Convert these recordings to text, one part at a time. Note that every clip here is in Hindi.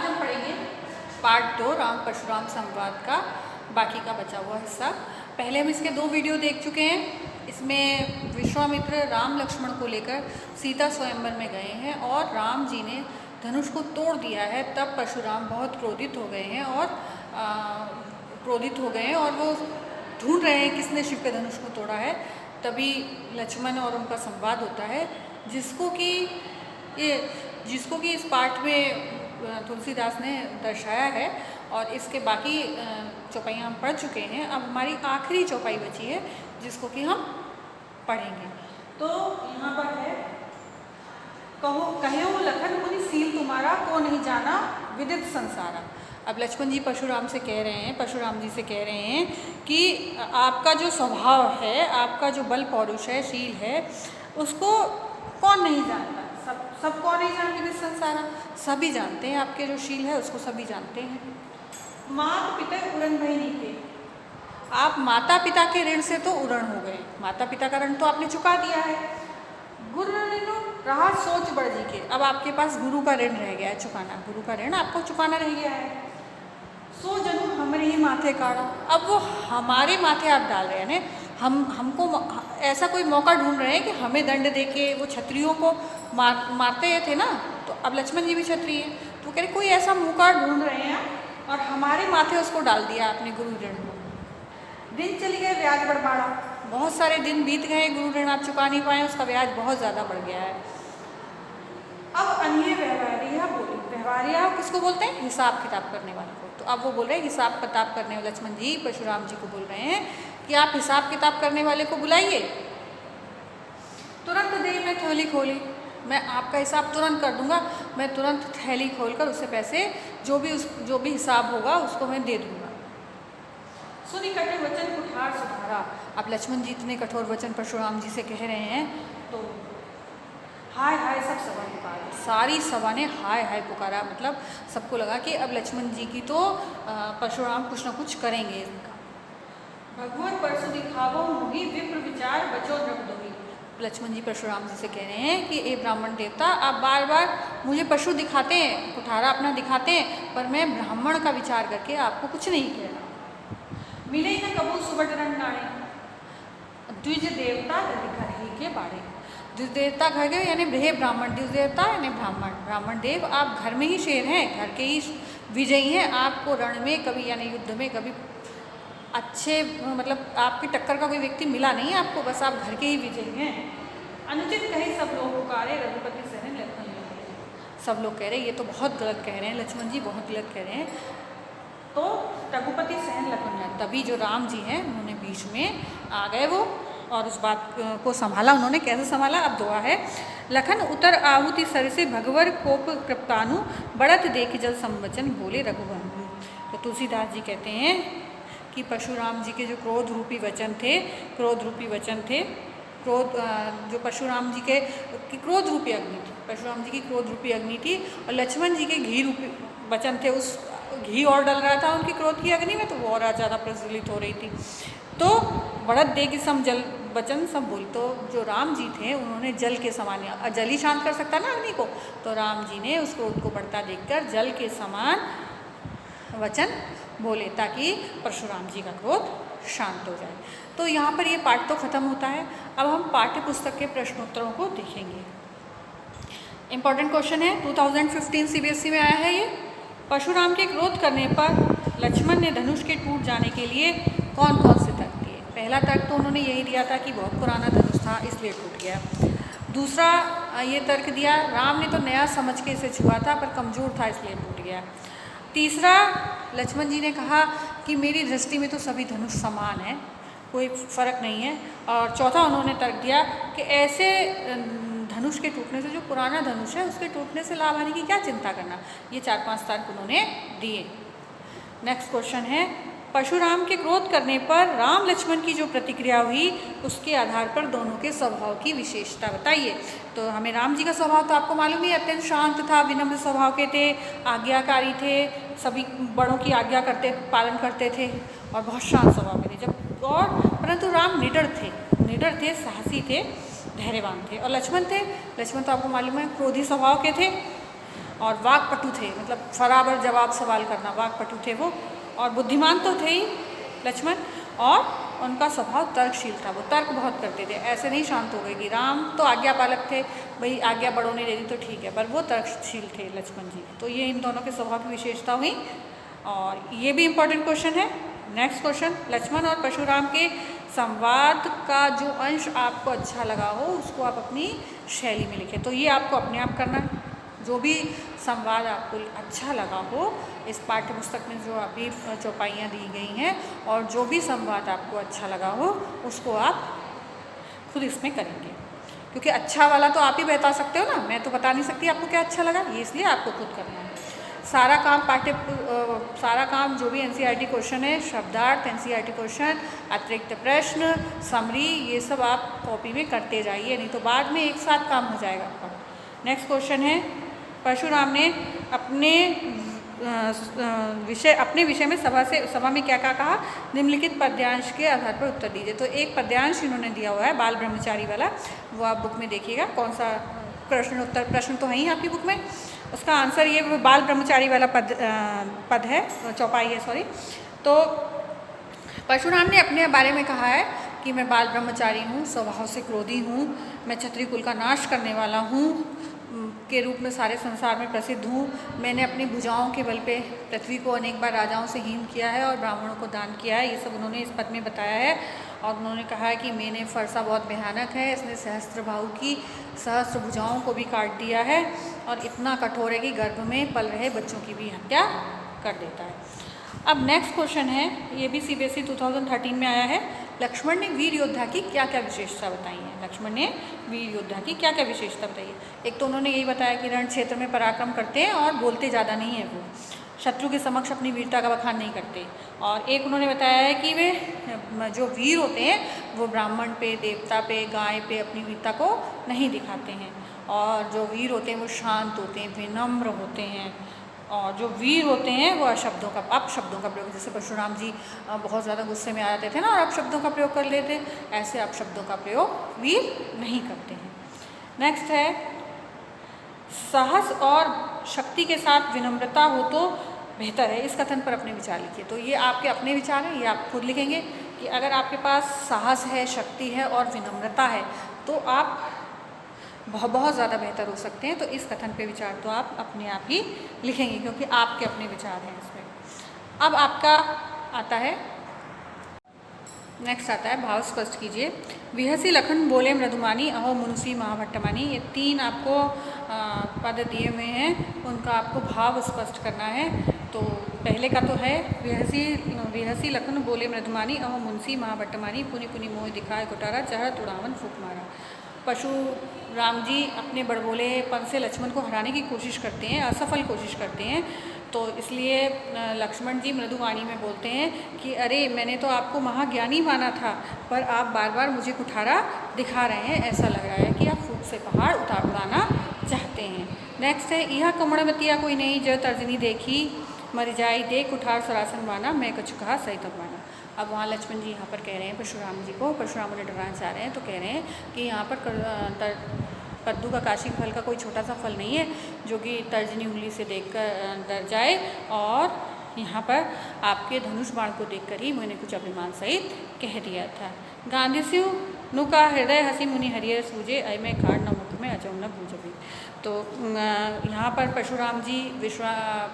हम पढ़ेंगे पार्ट 2 राम परशुराम संवाद का बाकी का बचा हुआ हिस्सा। पहले हम इसके 2 वीडियो देख चुके हैं। इसमें विश्वामित्र राम लक्ष्मण को लेकर सीता स्वयंवर में गए हैं और राम जी ने धनुष को तोड़ दिया है। तब परशुराम बहुत क्रोधित हो गए हैं और वो ढूंढ रहे हैं किसने शिव के धनुष को तोड़ा है। तभी लक्ष्मण और उनका संवाद होता है जिसको कि इस पाठ में तुलसीदास ने दर्शाया है और इसके बाकी चौपाइयाँ हम पढ़ चुके हैं। अब हमारी आखिरी चौपाई बची है जिसको कि हम पढ़ेंगे। तो यहाँ पर है, कहो लखन मुनि सील तुम्हारा, को नहीं जाना विदित संसारा। अब लक्ष्मण जी परशुराम जी से कह रहे हैं कि आपका जो स्वभाव है, आपका जो बल पौरुष है, शील है, उसको कौन नहीं जानता। सब कौन नहीं जानते विदित संसारा, सभी जानते हैं। आपके जो शील है उसको सभी जानते हैं। माता पिता उड़न भई नीके, आप माता पिता के ऋण से तो उड़न हो गए। माता पिता का ऋण तो आपने चुका दिया है। गुरु ऋण रहा सोच बड़ जी के, अब आपके पास गुरु का ऋण रह गया है चुकाना। गुरु का ऋण आपको चुकाना रह गया है। सो जनु हमारे ही माथे काढ़ा, अब वो हमारे माथे आप डाल रहे हैं। हमको ऐसा कोई मौका ढूंढ रहे हैं कि हमें दंड दे के, वो क्षत्रियों को मारते थे ना, तो अब लक्ष्मण जी भी क्षत्रिय हैं, तो कह रहे कोई ऐसा मौका ढूंढ रहे हैं और हमारे माथे उसको डाल दिया आपने गुरु ऋण को। दिन चली गए ब्याज बढ़ बढ़ा, बहुत सारे दिन बीत गए, गुरु ऋण आप चुका नहीं पाए, उसका ब्याज बहुत ज़्यादा बढ़ गया है। अब अन्य व्यवहारिया बोली, व्यवहारिया किसको बोलते हैं? हिसाब किताब करने वाले को। तो अब वो बोल रहे हैं हिसाब किताब करने वाले, लक्ष्मण जी परशुराम जी को बोल रहे हैं कि आप हिसाब किताब करने वाले को बुलाइए। तुरंत दे मैं थैली खोली, मैं आपका हिसाब तुरंत कर दूंगा। मैं तुरंत थैली खोलकर उससे पैसे जो भी हिसाब होगा उसको मैं दे दूंगा। सुनी कटे वचन कुठार सुधारा, अब लक्ष्मण जी इतने कठोर वचन परशुराम जी से कह रहे हैं तो हाय हाय सब सभा पुकारा, सारी सभा ने हाय हाय पुकारा। मतलब सबको लगा कि अब लक्ष्मण जी की तो परशुराम कुछ ना कुछ करेंगे इनका। भगवान परशु दिखावो मुहि विप्र विचार बचो नृप दोही, लक्ष्मण जी परशुराम जी से कह रहे हैं कि ए ब्राह्मण देवता, आप बार बार मुझे पशु दिखाते हैं, कुठारा अपना दिखाते हैं, पर मैं ब्राह्मण का विचार करके आपको कुछ नहीं कह रहा। मिले न कबू सुबट रंग नाड़े, द्विज देवता घर ही के बाड़े। द्विज देवता घर गए यानी हे ब्राह्मण, द्विज देवता यानी ब्राह्मण देव, आप घर में ही शेर हैं, घर के ही विजयी हैं। आपको रण में कभी यानी युद्ध में कभी अच्छे मतलब आपकी टक्कर का कोई व्यक्ति मिला नहीं है आपको, बस आप घर के ही विजयी हैं। अनुचित कहे सब लोग पुकारे, रघुपति सहन लखन। सब लोग कह रहे हैं ये तो बहुत गलत कह रहे हैं, लक्ष्मण जी बहुत गलत कह रहे हैं। तो रघुपति सहन लखन, तभी जो राम जी हैं उन्होंने बीच में आ गए वो और उस बात को संभाला। उन्होंने कैसे संभाला? अब दुआ है, लखन उतर आहुति सर से भगवर कोप कृप्तानु, बढ़त देख जल संवचन बोले रघुबंधु। तो तुलसीदास जी कहते हैं कि परशुराम जी के जो क्रोध रूपी वचन थे, जो परशुराम जी के क्रोध रूपी अग्नि थी, परशुराम जी की क्रोध रूपी अग्नि थी और लक्ष्मण जी के घी रूपी वचन थे। उस घी और डल रहा था उनकी क्रोध की अग्नि में, तो वो और ज़्यादा प्रज्वलित हो रही थी। तो बढ़त देगी सम जल वचन सब बोल, तो जो राम जी थे उन्होंने जल के समान, जल ही शांत कर सकता ना अग्नि को, तो राम जी ने उस क्रोध को बढ़ता देखकर जल के समान वचन बोले ताकि परशुराम जी का क्रोध शांत हो जाए। तो यहाँ पर ये पाठ तो खत्म होता है। अब हम पाठ्य पुस्तक के प्रश्नोत्तरों को देखेंगे। इम्पॉर्टेंट क्वेश्चन है, 2015 CBSE में आया है ये। परशुराम के क्रोध करने पर लक्ष्मण ने धनुष के टूट जाने के लिए कौन कौन से तर्क दिए? पहला तर्क तो उन्होंने यही दिया था कि बहुत पुराना धनुष था इसलिए टूट गया। दूसरा ये तर्क दिया, राम ने तो नया समझ के इसे छुआ था पर कमज़ोर था इसलिए टूट गया। तीसरा, लक्ष्मण जी ने कहा कि मेरी दृष्टि में तो सभी धनुष समान है, कोई फ़र्क नहीं है। और चौथा उन्होंने तर्क दिया कि ऐसे धनुष के टूटने से, जो पुराना धनुष है उसके टूटने से लाभ हानि की क्या चिंता करना। ये 4-5 तर्क उन्होंने दिए। नेक्स्ट क्वेश्चन है, परशुराम के क्रोध करने पर राम लक्ष्मण की जो प्रतिक्रिया हुई उसके आधार पर दोनों के स्वभाव की विशेषता बताइए। तो हमें राम जी का स्वभाव तो आपको मालूम ही, अत्यंत शांत था, विनम्र स्वभाव के थे, आज्ञाकारी थे, सभी बड़ों की आज्ञा पालन करते थे और बहुत शांत स्वभाव के थे। परंतु राम निडर थे, साहसी थे, धैर्यवान थे। और लक्ष्मण तो आपको मालूम है क्रोधी स्वभाव के थे। और वाक्पटु थे, मतलब बराबर जवाब सवाल करना, वाक्पटु थे वो। और बुद्धिमान तो थे ही लक्ष्मण, और उनका स्वभाव तर्कशील था, वो तर्क बहुत करते थे, ऐसे नहीं शांत हो गए कि राम तो आज्ञापालक थे, भाई आज्ञा बड़ों ने दे दी तो ठीक है, पर वो तर्कशील थे लक्ष्मण जी। तो ये इन दोनों के स्वभाव की विशेषता हुई। और ये भी इम्पोर्टेंट क्वेश्चन है। नेक्स्ट क्वेश्चन, लक्ष्मण और परशुराम के संवाद का जो अंश आपको अच्छा लगा हो उसको आप अपनी शैली में लिखें। तो ये आपको अपने आप करना है। जो भी संवाद आपको अच्छा लगा हो इस पाठ्य पुस्तक में जो अभी चौपाइयाँ दी गई हैं, और जो भी संवाद आपको अच्छा लगा हो उसको आप खुद इसमें करेंगे, क्योंकि अच्छा वाला तो आप ही बता सकते हो ना, मैं तो बता नहीं सकती आपको क्या अच्छा लगा, ये इसलिए आपको खुद करना है। सारा काम जो भी एनसीईआरटी क्वेश्चन है, शब्दार्थ, एनसीईआरटी क्वेश्चन, अतिरिक्त प्रश्न, समरी, ये सब आप कॉपी में करते जाइए, नहीं तो बाद में एक साथ काम हो जाएगा आपका। नेक्स्ट क्वेश्चन है, परशुराम ने अपने विषय में सभा में क्या क्या कहा, निम्नलिखित पद्यांश के आधार पर उत्तर दीजिए। तो एक पद्यांश इन्होंने दिया हुआ है बाल ब्रह्मचारी वाला, वो आप बुक में देखिएगा कौन सा प्रश्न तो है ही आपकी बुक में, उसका आंसर ये बाल ब्रह्मचारी वाला पद है, चौपाई है सॉरी। तो परशुराम ने अपने बारे में कहा है कि मैं बाल ब्रह्मचारी हूँ, स्वभाव से क्रोधी हूँ, मैं क्षत्रिय कुल का नाश करने वाला हूँ के रूप में सारे संसार में प्रसिद्ध हूँ, मैंने अपनी भुजाओं के बल पे पृथ्वी को अनेक बार राजाओं से हीन किया है और ब्राह्मणों को दान किया है, ये सब उन्होंने इस पद में बताया है। और उन्होंने कहा है कि मैंने फरसा बहुत भयानक है, इसने सहस्त्र बाहु की सहस्त्र भुजाओं को भी काट दिया है और इतना कठोर है कि गर्भ में पल रहे बच्चों की भी हत्या कर देता है। अब नेक्स्ट क्वेश्चन है, ये भी सीबीएसई 2013 में आया है, लक्ष्मण ने वीर योद्धा की क्या क्या विशेषता बताई है। लक्ष्मण ने वीर योद्धा की क्या क्या विशेषता बताई है। एक तो उन्होंने यही बताया कि रण क्षेत्र में पराक्रम करते हैं और बोलते ज़्यादा नहीं है, वो शत्रु के समक्ष अपनी वीरता का बखान नहीं करते। और एक उन्होंने बताया है कि वे जो वीर होते हैं वो ब्राह्मण पे, देवता पे, गाय पे अपनी वीरता को नहीं दिखाते हैं, और जो वीर होते हैं वो शांत होते हैं, विनम्र होते हैं, और जो वीर होते हैं वो अपशब्दों का प्रयोग, जैसे परशुराम जी बहुत ज़्यादा गुस्से में आ जाते थे ना और अपशब्दों का प्रयोग कर लेते, ऐसे अपशब्दों का प्रयोग वीर नहीं करते हैं। नेक्स्ट है, साहस और शक्ति के साथ विनम्रता हो तो बेहतर है, इस कथन पर अपने विचार लिखिए। तो ये आपके अपने विचार हैं, ये आप खुद लिखेंगे कि अगर आपके पास साहस है, शक्ति है और विनम्रता है तो आप बहुत ज़्यादा बेहतर हो सकते हैं। तो इस कथन पे विचार तो आप अपने आप ही लिखेंगे, क्योंकि आपके अपने विचार हैं इसमें। अब आपका आता है, नेक्स्ट आता है, भाव स्पष्ट कीजिए। विहसी लखन बोले मृदुमानी, अहो मुनुसी महाभट्टमानी, ये तीन आपको पद दिए हुए हैं, उनका आपको भाव स्पष्ट करना है। तो पहले का तो है, विहसी लखन बोले मृदुमानी, अहो मुनुसी महाभट्टमानी, पुनि पुनि मोह दिखाए कुटारा, चढ़त उड़ावन फूक मारा। परशुराम जी अपने बड़बोलेपन से लक्ष्मण को हराने की कोशिश करते हैं, असफल कोशिश करते हैं। तो इसलिए लक्ष्मण जी मृदुवाणी में बोलते हैं कि अरे मैंने तो आपको महाज्ञानी माना था, पर आप बार बार मुझे कुठारा दिखा रहे हैं, ऐसा लग रहा है कि आप फूक से पहाड़ उड़ाना चाहते हैं। नेक्स्ट है, यह कमड़मतिया कोई नहीं जो तर्जनी देखी, मर जाई दे कुठार सरासन माना, मैं कुछ कहा सही तक माना। अब वहाँ लक्ष्मण जी यहाँ पर कह रहे हैं परशुराम जी को, परशुराम उन्हें डराना चाह रहे हैं, तो कह रहे हैं कि यहाँ पर कद्दू का काशी फल का कोई छोटा सा फल नहीं है जो कि तर्जनी उंगली से देखकर डर जाए, और यहाँ पर आपके धनुष बाण को देखकर ही मैंने कुछ अभिमान सहित कह दिया था। गांधीस्यु नु का हृदय हसी मुनि हरियर सूझे, अय में खाड़ न मुख में अचौ न भूजबे। तो यहाँ पर परशुराम जी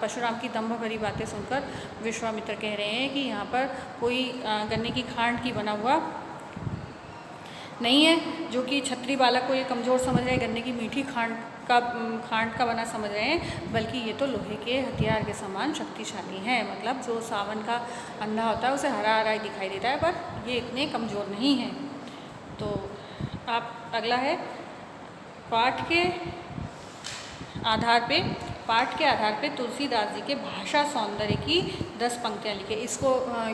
परशुराम की दम्भ भरी बातें सुनकर विश्वामित्र कह रहे हैं कि यहाँ पर कोई गन्ने की खांड की बना हुआ नहीं है, जो कि क्षत्रिय बालक को ये कमज़ोर समझ रहे हैं, गन्ने की मीठी खांड का बना समझ रहे हैं, बल्कि ये तो लोहे के हथियार के समान शक्तिशाली हैं। मतलब जो सावन का अंधा होता है उसे हरा हरा ही दिखाई देता है, पर ये इतने कमज़ोर नहीं हैं। तो आप अगला है, पाठ के आधार पे तुलसीदास जी के भाषा सौंदर्य की 10 पंक्तियाँ लिखे। इसको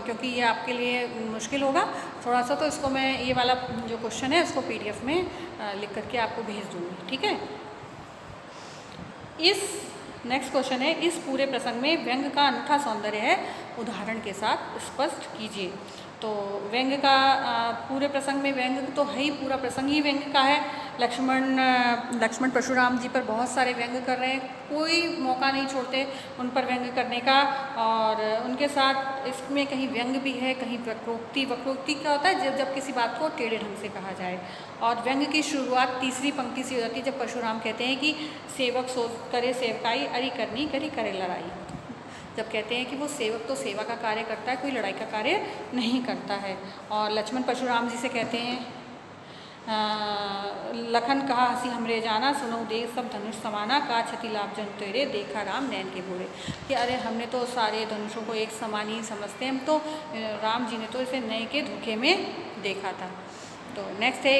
क्योंकि ये आपके लिए मुश्किल होगा थोड़ा सा, तो इसको मैं ये वाला जो क्वेश्चन है उसको PDF में लिख करके आपको भेज दूँगी, ठीक है। नेक्स्ट क्वेश्चन है, इस पूरे प्रसंग में व्यंग का अनूठा सौंदर्य है, उदाहरण के साथ स्पष्ट कीजिए। तो व्यंग का पूरे प्रसंग में व्यंग तो है ही, पूरा प्रसंग ही व्यंग का है। लक्ष्मण परशुराम जी पर बहुत सारे व्यंग कर रहे हैं, कोई मौका नहीं छोड़ते उन पर व्यंग करने का। और उनके साथ इसमें कहीं व्यंग भी है, कहीं वक्रोक्ति। वक्रोक्ति क्या होता है? जब किसी बात को टेढ़े ढंग से कहा जाए। और व्यंग की शुरुआत तीसरी पंक्ति से हो जाती है, जब परशुराम कहते हैं कि सेवक सो करे सेवकाई, अरि करनी करी करे लड़ाई। जब कहते हैं कि वो सेवक तो सेवा का कार्य करता है, कोई लड़ाई का कार्य नहीं करता है। और लक्ष्मण परशुराम जी से कहते हैं, लखन कहा हंसी हमरे जाना, सुनो देख सब धनुष समाना, का क्षति लाभ जन तेरे, देखा राम नैन के भोरे। कि अरे हमने तो सारे धनुषों को एक समान ही समझते हैं, हम तो राम जी ने तो इसे नए के धोखे में देखा था। तो नेक्स्ट है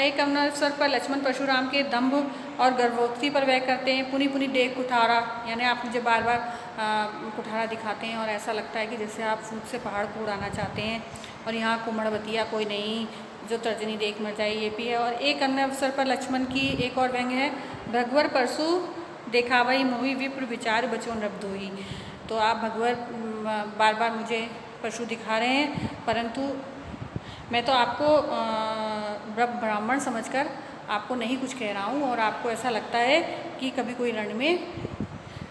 एक अवसर पर लक्ष्मण परशुराम के दंभ और गर्भोक्ति पर व्यय करते हैं। पुनी पुनी डेग कुठारा, यानी आप मुझे बार बार कुठारा दिखाते हैं और ऐसा लगता है कि जैसे आप फूट से पहाड़ को उड़ाना चाहते हैं। और यहाँ कुमड़वतिया कोई नहीं, जो तर्जनी देख मर जाए, ये भी है। और एक अन्य अवसर पर लक्ष्मण की एक और व्यंग है, भगवर परशु देखावई मोही, विप्र विचार बचो नृपदोही। तो आप भगवर बार बार मुझे परशु दिखा रहे हैं, परंतु मैं तो आपको ब्राह्मण समझकर आपको नहीं कुछ कह रहा हूँ। और आपको ऐसा लगता है कि कभी कोई रण में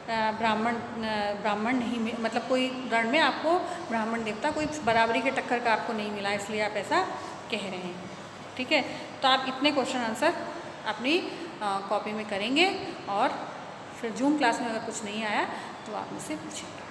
ब्राह्मण नहीं, मतलब कोई रण में आपको ब्राह्मण देवता कोई बराबरी के टक्कर का आपको नहीं मिला, इसलिए आप ऐसा कह रहे हैं। ठीक है, तो आप इतने क्वेश्चन आंसर अपनी कॉपी में करेंगे और फिर जूम क्लास में अगर कुछ नहीं आया तो आप मुझसे पूछेंगे।